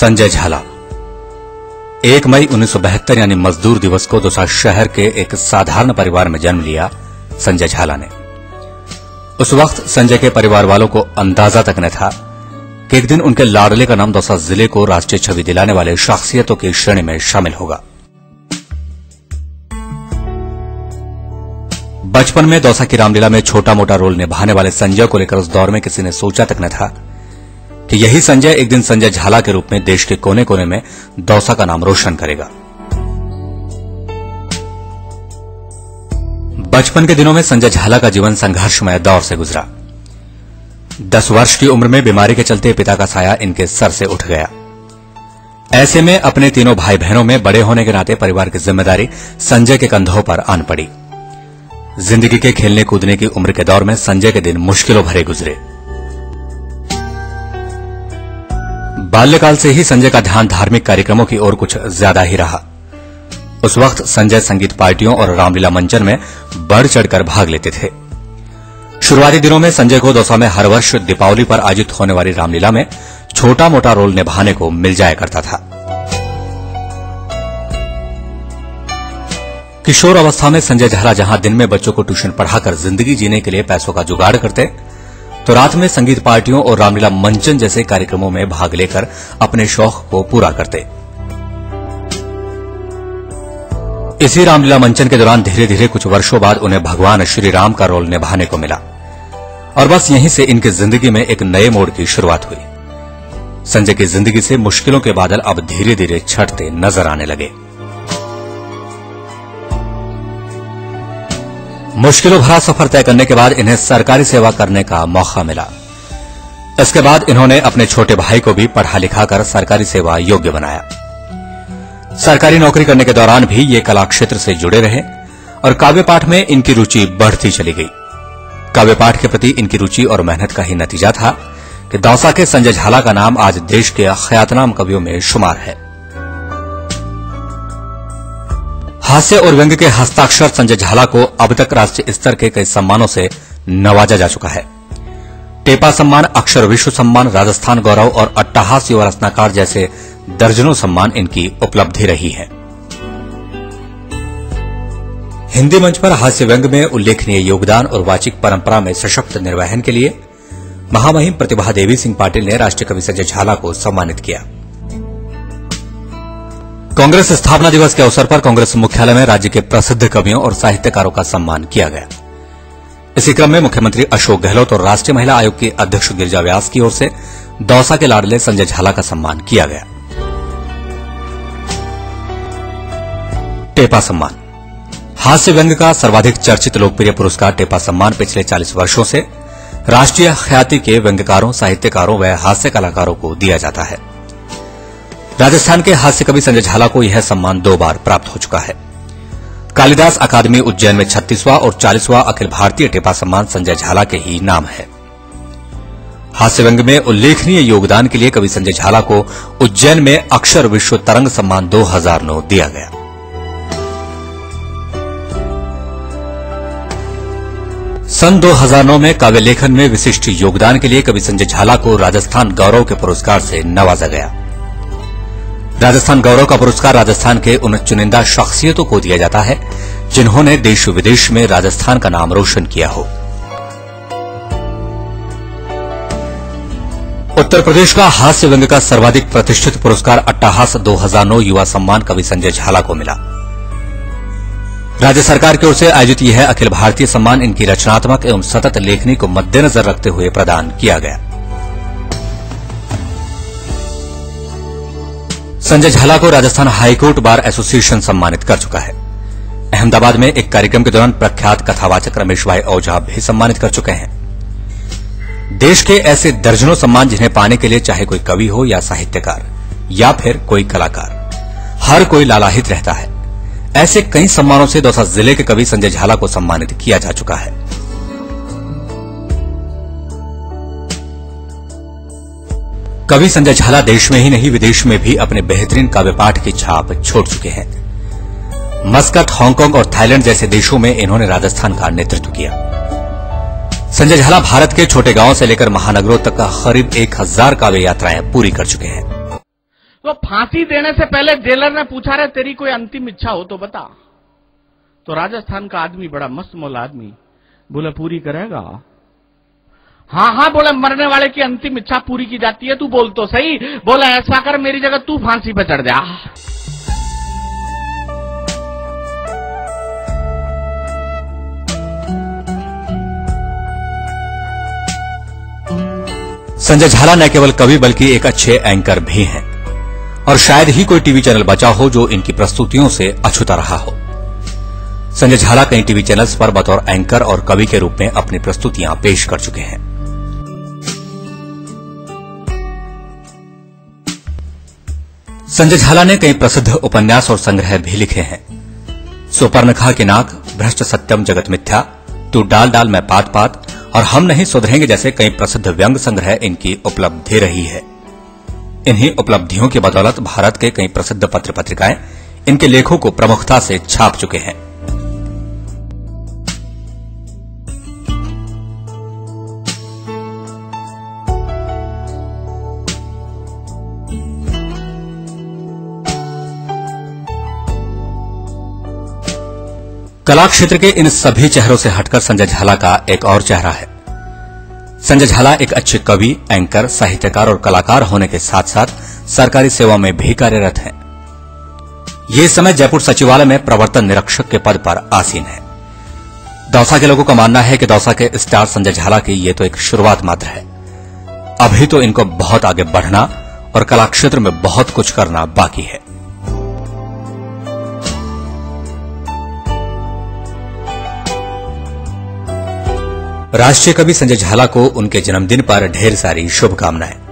संजय झाला 1 मई 1972 यानी मजदूर दिवस को दौसा शहर के एक साधारण परिवार में जन्म लिया संजय झाला ने। उस वक्त संजय के परिवार वालों को अंदाजा तक न था कि एक दिन उनके लाडले का नाम दौसा जिले को राष्ट्रीय छवि दिलाने वाले शख्सियतों की श्रेणी में शामिल होगा। बचपन में दौसा की रामलीला में छोटा मोटा रोल निभाने वाले संजय को लेकर उस दौर में किसी ने सोचा तक न था कि यही संजय एक दिन संजय झाला के रूप में देश के कोने कोने में दौसा का नाम रोशन करेगा। बचपन के दिनों में संजय झाला का जीवन संघर्षमय दौर से गुजरा। 10 वर्ष की उम्र में बीमारी के चलते पिता का साया इनके सर से उठ गया। ऐसे में अपने तीनों भाई बहनों में बड़े होने के नाते परिवार की जिम्मेदारी संजय के कंधों पर आन पड़ी। जिंदगी के खेलने कूदने की उम्र के दौर में संजय के दिन मुश्किलों भरे गुजरे। बाल्यकाल से ही संजय का ध्यान धार्मिक कार्यक्रमों की ओर कुछ ज्यादा ही रहा। उस वक्त संजय संगीत पार्टियों और रामलीला मंचन में बढ़ चढ़कर भाग लेते थे। शुरुआती दिनों में संजय को दौसा में हर वर्ष दीपावली पर आयोजित होने वाली रामलीला में छोटा मोटा रोल निभाने को मिल जाया करता था। किशोर अवस्था में संजय झाला जहां दिन में बच्चों को ट्यूशन पढ़ाकर जिंदगी जीने के लिए पैसों का जुगाड़ करते, तो रात में संगीत पार्टियों और रामलीला मंचन जैसे कार्यक्रमों में भाग लेकर अपने शौक को पूरा करते। इसी रामलीला मंचन के दौरान धीरे धीरे कुछ वर्षों बाद उन्हें भगवान श्री राम का रोल निभाने को मिला और बस यहीं से इनकी जिंदगी में एक नए मोड़ की शुरुआत हुई। संजय की जिंदगी से मुश्किलों के बादल अब धीरे धीरे छंटते नजर आने लगे। मुश्किलों भरा सफर तय करने के बाद इन्हें सरकारी सेवा करने का मौका मिला। इसके बाद इन्होंने अपने छोटे भाई को भी पढ़ा लिखाकर सरकारी सेवा योग्य बनाया। सरकारी नौकरी करने के दौरान भी ये कला क्षेत्र से जुड़े रहे और काव्य पाठ में इनकी रुचि बढ़ती चली गई। काव्य पाठ के प्रति इनकी रुचि और मेहनत का ही नतीजा था कि दौसा के संजय झाला का नाम आज देश के ख्यातनाम कवियों में शुमार है। हास्य और व्यंग्य के हस्ताक्षर संजय झाला को अब तक राष्ट्रीय स्तर के कई सम्मानों से नवाजा जा चुका है। टेपा सम्मान, अक्षर विश्व सम्मान, राजस्थान गौरव और अट्टहास युवा रचनाकार जैसे दर्जनों सम्मान इनकी उपलब्धि रही है। हिंदी मंच पर हास्य व्यंग्य में उल्लेखनीय योगदान और वाचिक परंपरा में सशक्त निर्वहन के लिए महामहिम प्रतिभा देवी सिंह पाटिल ने राष्ट्रीय कवि संजय झाला को सम्मानित किया। कांग्रेस स्थापना दिवस के अवसर पर कांग्रेस मुख्यालय में राज्य के प्रसिद्ध कवियों और साहित्यकारों का सम्मान किया गया। इसी क्रम में मुख्यमंत्री अशोक गहलोत और राष्ट्रीय महिला आयोग की अध्यक्ष गिरिजा व्यास की ओर से दौसा के लाडले संजय झाला का सम्मान किया गया। टेपा सम्मान हास्य व्यंग्य का सर्वाधिक चर्चित लोकप्रिय पुरस्कार टेपा सम्मान पिछले 40 वर्षों से राष्ट्रीय ख्याति के व्यंग्यकारों, साहित्यकारों व हास्य कलाकारों को दिया जाता है। राजस्थान के हास्य कवि संजय झाला को यह सम्मान 2 बार प्राप्त हो चुका है। कालिदास अकादमी उज्जैन में 36वां और 40वां अखिल भारतीय टेपा सम्मान संजय झाला के ही नाम है। हास्य व्यंग्य में उल्लेखनीय योगदान के लिए कवि संजय झाला को उज्जैन में अक्षर विश्व तरंग सम्मान 2009 दिया गया। सन 2009 में काव्य लेखन में विशिष्ट योगदान के लिए कवि संजय झाला को राजस्थान गौरव के पुरस्कार से नवाजा गया। राजस्थान गौरव का पुरस्कार राजस्थान के उन चुनिंदा शख्सियतों को दिया जाता है जिन्होंने देश विदेश में राजस्थान का नाम रोशन किया हो। उत्तर प्रदेश का हास्य व्यंग्य का सर्वाधिक प्रतिष्ठित पुरस्कार अट्टहास 2009 युवा सम्मान कवि संजय झाला को मिला। राज्य सरकार की ओर से आयोजित यह अखिल भारतीय सम्मान इनकी रचनात्मक एवं सतत लेखनी को मद्देनजर रखते हुए प्रदान किया गया। संजय झाला को राजस्थान हाईकोर्ट बार एसोसिएशन सम्मानित कर चुका है। अहमदाबाद में एक कार्यक्रम के दौरान प्रख्यात कथावाचक रमेश भाई ओझा भी सम्मानित कर चुके हैं। देश के ऐसे दर्जनों सम्मान जिन्हें पाने के लिए चाहे कोई कवि हो या साहित्यकार या फिर कोई कलाकार, हर कोई लालायित रहता है। ऐसे कई सम्मानों से दौसा जिले के कवि संजय झाला को सम्मानित किया जा चुका है। कवि संजय झाला देश में ही नहीं विदेश में भी अपने बेहतरीन काव्य पाठ की छाप छोड़ चुके हैं। मस्कट, हांगकांग और थाईलैंड जैसे देशों में इन्होंने राजस्थान का नेतृत्व किया। संजय झाला भारत के छोटे गांवों से लेकर महानगरों तक का करीब 1000 काव्य यात्राएं पूरी कर चुके हैं। तो फांसी देने से पहले जेलर ने पूछा, रे तेरी कोई अंतिम इच्छा हो तो बता। तो राजस्थान का आदमी, बड़ा मस्त मोल आदमी, बोला पूरी करेगा? हाँ हाँ, बोला मरने वाले की अंतिम इच्छा पूरी की जाती है, तू बोल तो सही। बोला ऐसा कर, मेरी जगह तू फांसी पे चढ़ जा। संजय झाला न केवल कवि बल्कि एक अच्छे एंकर भी हैं और शायद ही कोई टीवी चैनल बचा हो जो इनकी प्रस्तुतियों से अछूता रहा हो। संजय झाला कई टीवी चैनल्स पर बतौर एंकर और कवि के रूप में अपनी प्रस्तुतियां पेश कर चुके हैं। संजय झाला ने कई प्रसिद्ध उपन्यास और संग्रह भी लिखे हैं। सुपर्णखा की नाक, भ्रष्ट सत्यम जगत मिथ्या, तू डाल डाल मैं पात पात और हम नहीं सुधरेंगे जैसे कई प्रसिद्ध व्यंग संग्रह इनकी उपलब्धि रही है। इन्हीं उपलब्धियों की बदौलत भारत के कई प्रसिद्ध पत्र पत्रिकाएं इनके लेखों को प्रमुखता से छाप चुके हैं। कला क्षेत्र के इन सभी चेहरों से हटकर संजय झाला का एक और चेहरा है। संजय झाला एक अच्छे कवि, एंकर, साहित्यकार और कलाकार होने के साथ साथ सरकारी सेवा में भी कार्यरत हैं। ये समय जयपुर सचिवालय में प्रवर्तन निरीक्षक के पद पर आसीन है। दौसा के लोगों का मानना है कि दौसा के स्टार संजय झाला की ये तो एक शुरुआत मात्र है। अभी तो इनको बहुत आगे बढ़ना और कला क्षेत्र में बहुत कुछ करना बाकी है। राष्ट्रीय कवि संजय झाला को उनके जन्मदिन पर ढेर सारी शुभकामनाएं।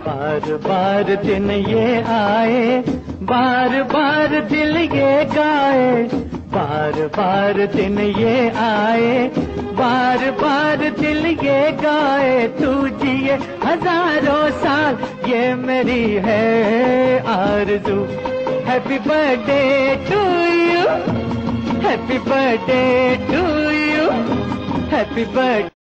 बार बार दिन ये आए, बार बार दिल ये गाए, बार बार दिन ये आए, बार बार दिल ये गाए, तू जिए हजारों साल ये मेरी है आरज़ू। Happy birthday to you, happy birthday to you, happy birthday.